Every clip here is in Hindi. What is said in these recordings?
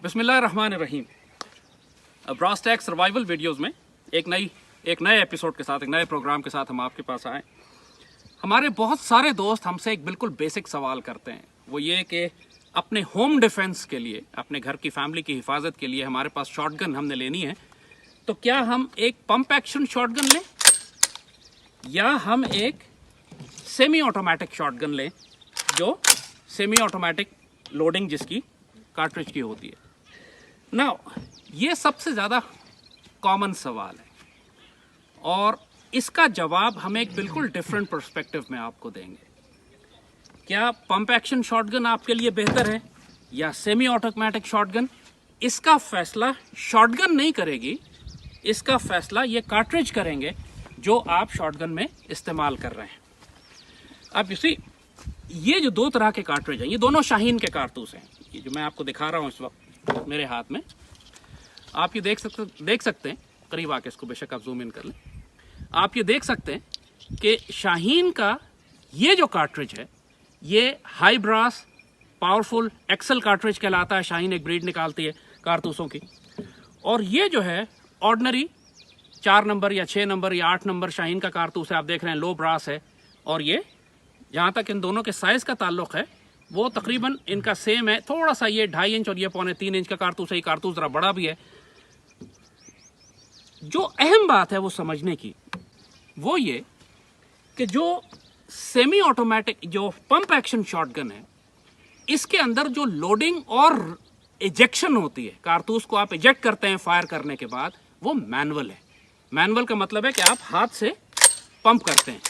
बिस्मिल्लाहिर्रहमानिर्रहीम। ब्रॉसटेक सर्वाइवल वीडियोस में एक नए एपिसोड के साथ, एक नए प्रोग्राम के साथ हम आपके पास आए। हमारे बहुत सारे दोस्त हमसे एक बिल्कुल बेसिक सवाल करते हैं, वो ये कि अपने होम डिफेंस के लिए, अपने घर की फैमिली की हिफाजत के लिए हमारे पास शॉटगन हमने लेनी है, तो क्या हम एक पंप एक्शन शॉटगन लें या हम एक सेमी ऑटोमेटिक शॉटगन लें, जो सेमी ऑटोमेटिक लोडिंग जिसकी कार्ट्रिज की होती है। नाउ ये सबसे ज़्यादा कॉमन सवाल है और इसका जवाब हम एक बिल्कुल डिफरेंट पर्सपेक्टिव में आपको देंगे। क्या पंप एक्शन शॉटगन आपके लिए बेहतर है या सेमी ऑटोमेटिक शॉटगन? इसका फैसला शॉटगन नहीं करेगी, इसका फैसला ये कार्ट्रिज करेंगे जो आप शॉटगन में इस्तेमाल कर रहे हैं। अब इसी ये जो दो तरह के कार्ट्रिज हैं, ये दोनों शाहीन के कारतूस हैं। ये जो मैं आपको दिखा रहा हूँ इस वक्त मेरे हाथ में, आप ये देख सकते हैं, करीब आके इसको बेशक आप जूम इन कर लें, आप ये देख सकते हैं कि शाहीन का ये जो कार्ट्रिज है ये high brass powerful excel cartridge कहलाता है। शाहीन एक ब्रीड निकालती है कारतूसों की, और ये जो है ऑर्डिनरी 4 नंबर या 6 नंबर या 8 नंबर शाहीन का कारतूस है। आप देख रहे हैं लो ब्रास है, और ये जहाँ तक इन दोनों के साइज़ का ताल्लुक है वो तकरीबन इनका सेम है। थोड़ा सा ये 2.5 इंच और ये 2.25 इंच का कारतूस है। ये कारतूस ज़रा बड़ा भी है। जो अहम बात है वो समझने की, वो ये कि जो सेमी ऑटोमेटिक जो पंप एक्शन शॉटगन है, इसके अंदर जो लोडिंग और इजेक्शन होती है, कारतूस को आप इजेक्ट करते हैं फायर करने के बाद, वो मैनुअल है। मैनुअल का मतलब है कि आप हाथ से पंप करते हैं,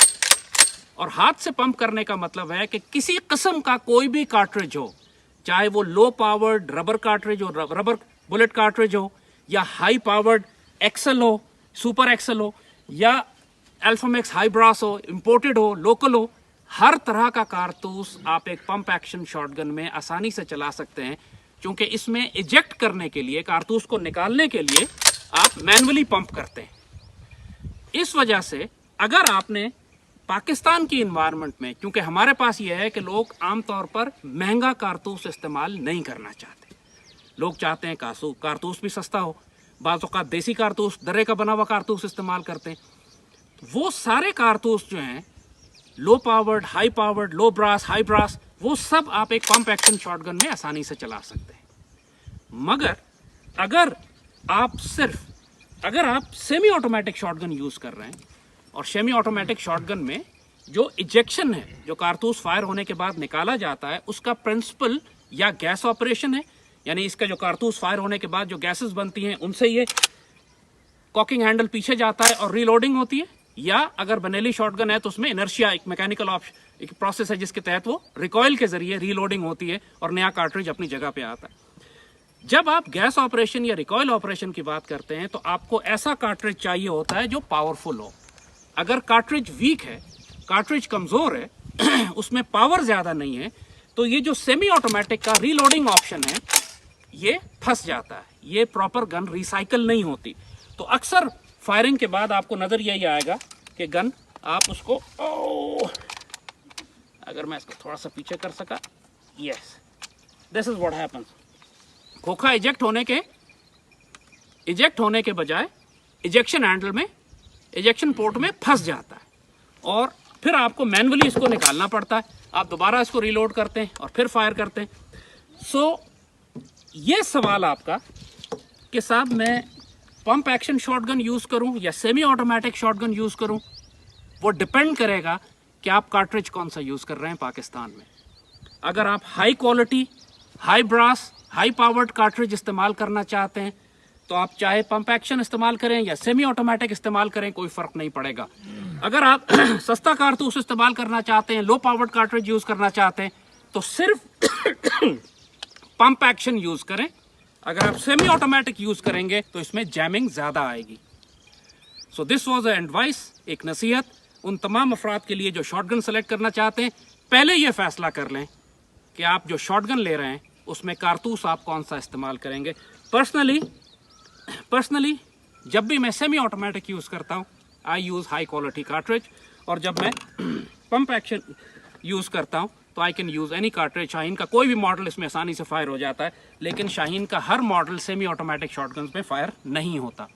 और हाथ से पंप करने का मतलब है कि किसी किस्म का कोई भी कार्ट्रिज हो, चाहे वो लो पावर्ड रबर कार्ट्रिज हो, रबर बुलेट कार्ट्रिज हो, या हाई पावर्ड एक्सेल हो, सुपर एक्सेल हो, या अल्फामेक्स हाई ब्रास हो, इंपोर्टेड हो, लोकल हो, हर तरह का कारतूस आप एक पंप एक्शन शॉटगन में आसानी से चला सकते हैं, क्योंकि इसमें इजेक्ट करने के लिए, कारतूस को निकालने के लिए आप मैनुअली पंप करते हैं। इस वजह से अगर आपने पाकिस्तान की इन्वायरमेंट में, क्योंकि हमारे पास यह है कि लोग आमतौर पर महंगा कारतूस इस्तेमाल नहीं करना चाहते, लोग चाहते हैं कारतूस भी सस्ता हो, बाज़ औक़ात देसी कारतूस, दर्रे का बना हुआ कारतूस इस्तेमाल करते हैं। वो सारे कारतूस जो हैं लो पावर्ड, हाई पावर्ड, लो ब्रास, हाई ब्रास, वो सब आप एक पंप एक्शन शॉटगन में आसानी से चला सकते हैं। मगर अगर आप सेमी ऑटोमेटिक शॉटगन यूज़ कर रहे हैं, और सेमी ऑटोमेटिक शॉटगन में जो इजेक्शन है, जो कारतूस फायर होने के बाद निकाला जाता है, उसका प्रिंसिपल या गैस ऑपरेशन है, यानी इसका जो कारतूस फायर होने के बाद जो गैसेस बनती हैं उनसे ये कॉकिंग हैंडल पीछे जाता है और रीलोडिंग होती है, या अगर बनेली शॉटगन है तो उसमें इनर्शिया, एक मैकेनिकल एक प्रोसेस है जिसके तहत वो रिकॉइल के जरिए रीलोडिंग होती है और नया कार्ट्रिज अपनी जगह पे आता है। जब आप गैस ऑपरेशन या रिकॉइल ऑपरेशन की बात करते हैं तो आपको ऐसा कार्ट्रिज चाहिए होता है जो पावरफुल हो। अगर कार्ट्रिज वीक है, कार्ट्रिज कमज़ोर है, उसमें पावर ज़्यादा नहीं है, तो ये जो सेमी ऑटोमेटिक का रीलोडिंग ऑप्शन है ये फंस जाता है, ये प्रॉपर गन रिसाइकल नहीं होती। तो अक्सर फायरिंग के बाद आपको नज़र यही आएगा कि गन आप उसको, अगर मैं इसको थोड़ा सा पीछे कर सका, yes, this is what happens. खोखा इजेक्ट होने के बजाय इजेक्शन हैंडल में, इजेक्शन पोर्ट में फंस जाता है, और फिर आपको मैनुअली इसको निकालना पड़ता है। आप दोबारा इसको रीलोड करते हैं और फिर फायर करते हैं। सो ये सवाल आपका कि साहब मैं पंप एक्शन शॉटगन यूज़ करूं या सेमी ऑटोमेटिक शॉटगन यूज़ करूं, वो डिपेंड करेगा कि आप कार्ट्रिज कौन सा यूज़ कर रहे हैं पाकिस्तान में। अगर आप high quality, high brass, high powered cartridge इस्तेमाल करना चाहते हैं तो आप चाहे पंप एक्शन इस्तेमाल करें या सेमी ऑटोमेटिक इस्तेमाल करें, कोई फ़र्क नहीं पड़ेगा। अगर आप सस्ता कारतूस इस्तेमाल करना चाहते हैं, लो पावर्ड कार्ट्रिज यूज़ करना चाहते हैं, तो सिर्फ पंप एक्शन यूज़ करें। अगर आप सेमी ऑटोमेटिक यूज़ करेंगे तो इसमें जैमिंग ज़्यादा आएगी। So this was a advice, एक नसीहत उन तमाम अफराद के लिए जो शॉटगन सेलेक्ट करना चाहते हैं। पहले ये फैसला कर लें कि आप जो शॉटगन ले रहे हैं उसमें कारतूस आप कौन सा इस्तेमाल करेंगे। पर्सनली जब भी मैं सेमी ऑटोमेटिक यूज़ करता हूँ, आई यूज़ हाई क्वालिटी कार्ट्रिज, और जब मैं पंप एक्शन यूज़ करता हूँ तो I can use any cartridge. Shaheen का कोई भी मॉडल इसमें आसानी से फायर हो जाता है, लेकिन शाहीन का हर मॉडल सेमी ऑटोमेटिक शॉटगन्स में फायर नहीं होता,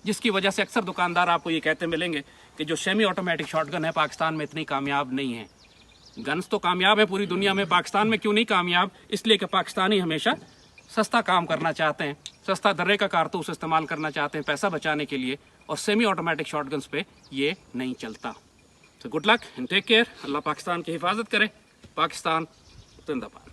जिसकी वजह से अक्सर दुकानदार आपको ये कहते मिलेंगे कि जो सेमी ऑटोमेटिक शॉटगन है पाकिस्तान में इतनी कामयाब नहीं है। गन्स तो कामयाब है पूरी दुनिया में, पाकिस्तान में क्यों नहीं कामयाब? इसलिए कि पाकिस्तानी हमेशा सस्ता काम करना चाहते हैं, सस्ता दर्रे का कारतूस इस्तेमाल करना चाहते हैं पैसा बचाने के लिए, और सेमी ऑटोमेटिक शॉटगन्स पे ये नहीं चलता। So good luck and take care. अल्लाह पाकिस्तान की हिफाजत करे। पाकिस्तान जिंदाबाद।